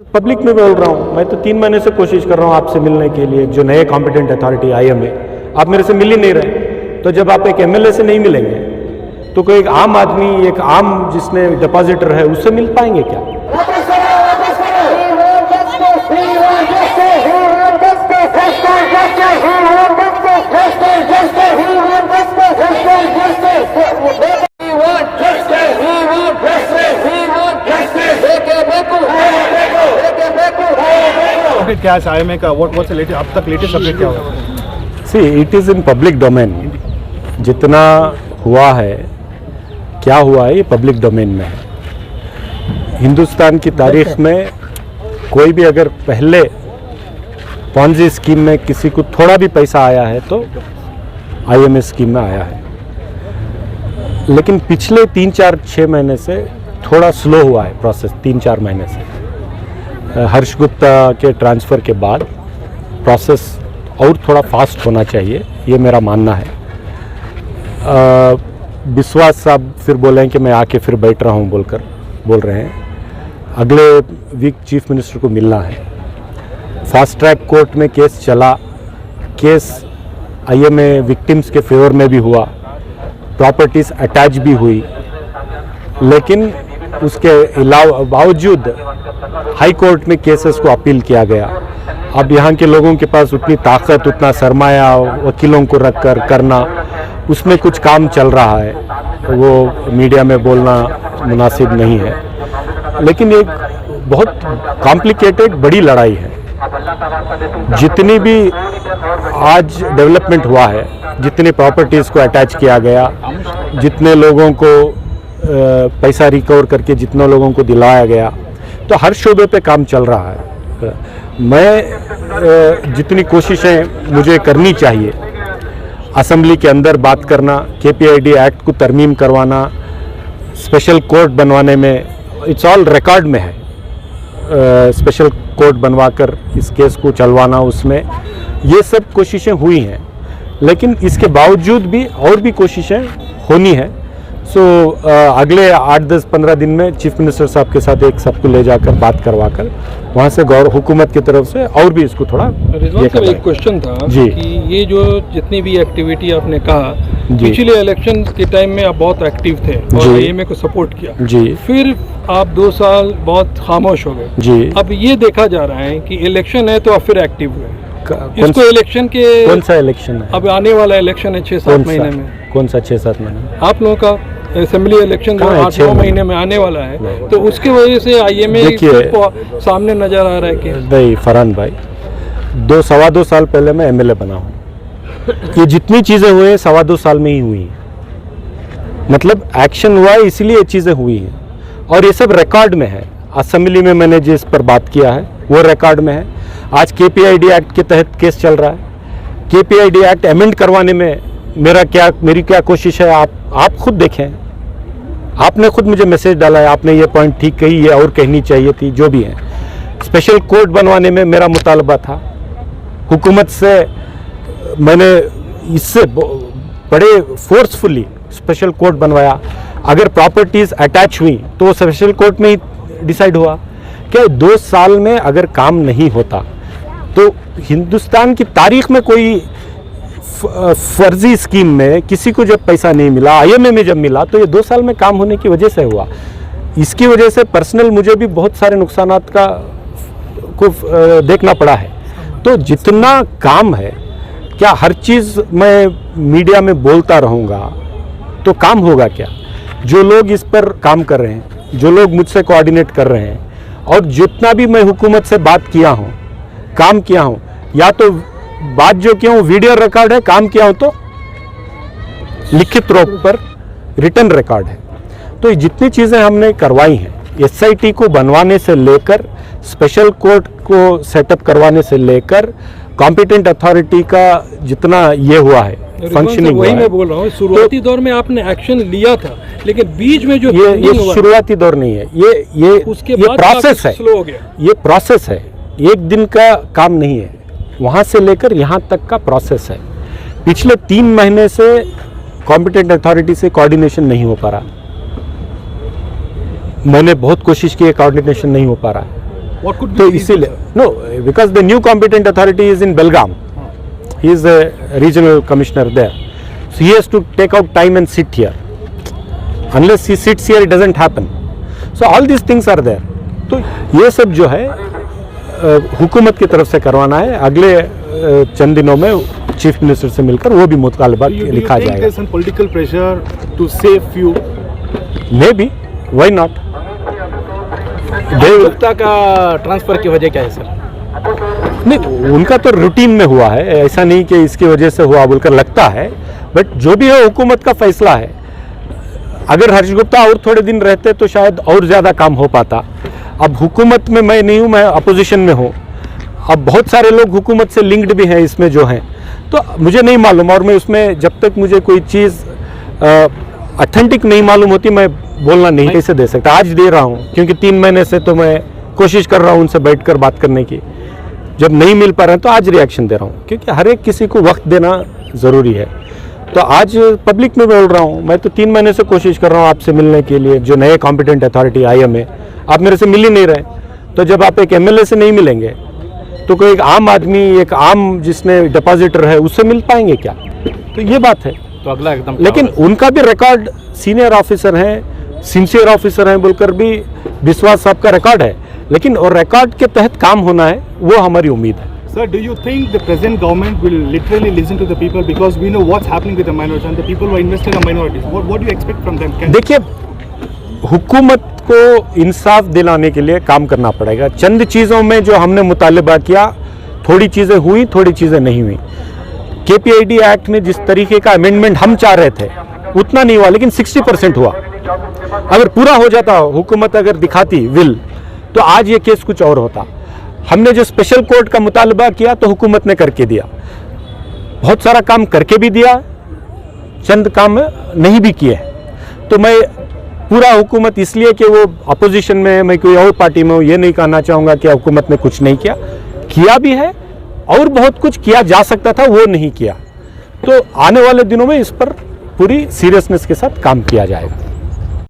Public में बोल रहा हूँ, मैं तो 3 महीने से कोशिश कर रहा हूँ आपसे मिलने के लिए। जो नए कॉम्पिटेंट अथॉरिटी IM है, आप मेरे से मिल ही नहीं रहे। तो जब आप एक MLA से नहीं मिलेंगे तो कोई एक आम आदमी, एक आम जिसने डिपॉजिटर है, उससे मिल पाएंगे क्या? क्या IMA का व्हाट्स लेटेस्ट अब तक लेटेस्ट अपडेट क्या हुआ? See it is in public domain. जितना हुआ है, क्या हुआ है, ये पब्लिक डोमेन में है। हिंदुस्तान की तारीख में कोई भी अगर पहले पॉन्जी स्कीम में किसी को थोड़ा भी पैसा आया है तो IMA स्कीम में आया है। लेकिन पिछले 3-4-6 महीने से थोड़ा स्लो हुआ है प्रोसेस। 3-4 महीने से हर्ष गुप्ता के ट्रांसफ़र के बाद प्रोसेस और थोड़ा फास्ट होना चाहिए, ये मेरा मानना है। विश्वास साहब फिर बोले हैं कि मैं आके फिर बैठ रहा हूँ बोल रहे हैं। अगले वीक चीफ मिनिस्टर को मिलना है। फास्ट ट्रैक कोर्ट में केस चला, केस IMA विक्टिम्स के फेवर में भी हुआ, प्रॉपर्टीज़ अटैच भी हुई, लेकिन उसके बावजूद हाई कोर्ट में केसेस को अपील किया गया। अब यहाँ के लोगों के पास उतनी ताकत, उतना सरमाया वकीलों को रख कर करना, उसमें कुछ काम चल रहा है, वो मीडिया में बोलना मुनासिब नहीं है। लेकिन एक बहुत कॉम्प्लिकेटेड बड़ी लड़ाई है। जितनी भी आज डेवलपमेंट हुआ है, जितनी प्रॉपर्टीज़ को अटैच किया गया, जितने लोगों को पैसा रिकवर करके जितने लोगों को दिलाया गया, तो हर शोबे पे काम चल रहा है। मैं जितनी कोशिशें मुझे करनी चाहिए, असेंबली के अंदर बात करना, KPID एक्ट को तरमीम करवाना, स्पेशल कोर्ट बनवाने में, इट्स ऑल रिकॉर्ड में है। स्पेशल कोर्ट बनवाकर इस केस को चलवाना, उसमें ये सब कोशिशें हुई हैं। लेकिन इसके बावजूद भी और भी कोशिशें होनी है। सो अगले 8-10-15 दिन में चीफ मिनिस्टर साहब के साथ एक सबको ले जाकर बात करवा कर वहाँ से हुकूमत की तरफ से और भी इसको थोड़ा एक क्वेश्चन था जी कि ये जो जितनी भी एक्टिविटी आपने कहा, पिछले इलेक्शन के टाइम में आप बहुत एक्टिव थे और IMA को सपोर्ट किया जी, फिर आप 2 साल बहुत खामोश हो गए जी। अब ये देखा जा रहा है कि इलेक्शन है तो आप फिर एक्टिव हुए। इसको इलेक्शन के कौन सा इलेक्शन है? अब आने वाला इलेक्शन है 6-7 महीने में। कौन सा 6-7 महीने? आप लोगों का असेंबली इलेक्शन 8-9 महीने में आने वाला है, तो उसकी वजह से IMA को सामने नजर आ रहा है कि नहीं। फरहान भाई, 2-2.25 साल पहले मैं MLA बना हूँ। ये जितनी चीज़ें हुई हैं 2.25 साल में ही हुई हैं। मतलब एक्शन हुआ है, इसलिए ये चीज़ें हुई हैं और ये सब रिकॉर्ड में है। असेंबली में मैंने जिस पर बात किया है वो रिकॉर्ड में है। आज KPID एक्ट के तहत केस चल रहा है। KPID एक्ट अमेंड करवाने में मेरी क्या कोशिश है, आप खुद देखें। आपने खुद मुझे मैसेज डाला है, आपने ये पॉइंट ठीक कही, ये और कहनी चाहिए थी, जो भी है। स्पेशल कोर्ट बनवाने में मेरा मुतालबा था। हुकूमत से मैंने इससे बड़े फोर्सफुली स्पेशल कोर्ट बनवाया। अगर प्रॉपर्टीज़ अटैच हुई तो वो स्पेशल कोर्ट में ही डिसाइड हुआ कि 2 साल में अगर काम नहीं होता तो हिंदुस्तान की तारीख में कोई फर्जी स्कीम में किसी को जब पैसा नहीं मिला, IMA में जब मिला, तो ये 2 साल में काम होने की वजह से हुआ। इसकी वजह से पर्सनल मुझे भी बहुत सारे नुकसानात को देखना पड़ा है। तो जितना काम है, क्या हर चीज़ मैं मीडिया में बोलता रहूँगा तो काम होगा क्या? जो लोग इस पर काम कर रहे हैं, जो लोग मुझसे कोऑर्डिनेट कर रहे हैं, और जितना भी मैं हुकूमत से बात किया हूँ, काम किया हूँ, या तो बात जो किया हूँ वीडियो रिकॉर्ड है, काम किया हूँ तो लिखित रूप पर रिटर्न रिकॉर्ड है। तो ये जितनी चीज़ें हमने करवाई हैं, SIT को बनवाने से लेकर, स्पेशल कोर्ट को सेटअप करवाने से लेकर, कॉम्पिटेंट अथॉरिटी का जितना ये हुआ है, फंक्शनिंग, वही मैं बोल रहा हूँ। शुरुआती दौर में आपने एक्शन लिया था, लेकिन बीच में जो ये शुरुआती दौर नहीं है, ये प्रोसेस है, स्लो हो गया। ये प्रोसेस है, एक दिन का काम नहीं है। वहाँ से लेकर यहाँ तक का प्रोसेस है। पिछले 3 महीने से कॉम्पिटेंट अथॉरिटी से कोऑर्डिनेशन नहीं हो पा रहा। मैंने बहुत कोशिश की है, कोऑर्डिनेशन नहीं हो पा रहा है। What could be तो the reason, इसीलिए sir? No because the new competent authority is in Belgaum. He is a regional commissioner there. So he has to take out time and sit here. Unless he sits here, it doesn't happen. So all these things are there. तो ये सब जो है हुकूमत की तरफ से करवाना है. अगले चंद दिनों में चीफ मिनिस्टर से मिलकर वो भी मुतालबा Do you लिखा think जाएगा. there's some political pressure to save few? Maybe, why not? Gupta का ट्रांसफर की वजह क्या है सर? नहीं, उनका तो रूटीन में हुआ है, ऐसा नहीं कि इसकी वजह से हुआ बोलकर लगता है. बट जो भी है हुकूमत का फैसला है. अगर हर्ष गुप्ता और थोड़े दिन रहते तो शायद और ज़्यादा काम हो पाता. अब हुकूमत में मैं नहीं हूँ, मैं अपोजिशन में हूँ. अब बहुत सारे लोग हुकूमत से लिंक्ड भी हैं इसमें जो हैं, तो मुझे नहीं मालूम. और मैं उसमें जब तक मुझे कोई चीज़ ऑथेंटिक नहीं मालूम होती मैं बोलना नहीं कैसे दे सकता. आज दे रहा हूँ क्योंकि 3 महीने से तो मैं कोशिश कर रहा हूँ उनसे बैठकर बात करने की. जब नहीं मिल पा रहे हैं तो आज रिएक्शन दे रहा हूँ, क्योंकि हर एक किसी को वक्त देना ज़रूरी है. तो आज पब्लिक में बोल रहा हूँ. मैं तो 3 महीने से कोशिश कर रहा हूँ आपसे मिलने के लिए. जो नए कॉम्पिटेंट अथॉरिटी IM है, आप मेरे से मिल ही नहीं रहे. तो जब आप एक MLA से नहीं मिलेंगे तो कोई एक आम आदमी, एक आम जिसने डिपॉजिटर है, उससे मिल पाएंगे क्या? तो ये बात है. तो अगला एकदम लेकिन उनका भी रिकॉर्ड, सीनियर ऑफिसर हैं, सिंसियर ऑफिसर हैं बोलकर भी विश्वास साहब का रिकॉर्ड है. लेकिन और रिकॉर्ड के तहत काम होना है, वो हमारी उम्मीद है. Sir, do you think the present government will literally listen to the people, because we know what's happening with the minorities and the people who are invested in minorities? What do you expect from them? देखिए, हुकूमत को इंसाफ दिलाने के लिए काम करना पड़ेगा. चंद चीज़ों में जो हमने मुतालबा किया, थोड़ी चीज़ें हुई, थोड़ी चीज़ें नहीं हुई. KPID एक्ट में जिस तरीके का अमेंडमेंट हम चाह रहे थे उतना नहीं हुआ, लेकिन 60% हुआ. अगर पूरा हो जाता, हुकूमत अगर दिखाती विल, तो आज ये केस कुछ और होता. हमने जो स्पेशल कोर्ट का मुतालबा किया तो हुकूमत ने करके दिया. बहुत सारा काम करके भी दिया, चंद काम नहीं भी किए. तो मैं पूरा हुकूमत इसलिए कि वो अपोजिशन में है, मैं कोई और पार्टी में हूँ, ये नहीं कहना चाहूँगा कि हुकूमत ने कुछ नहीं किया. किया भी है और बहुत कुछ किया जा सकता था, वो नहीं किया. तो आने वाले दिनों में इस पर पूरी सीरियसनेस के साथ काम किया जाएगा.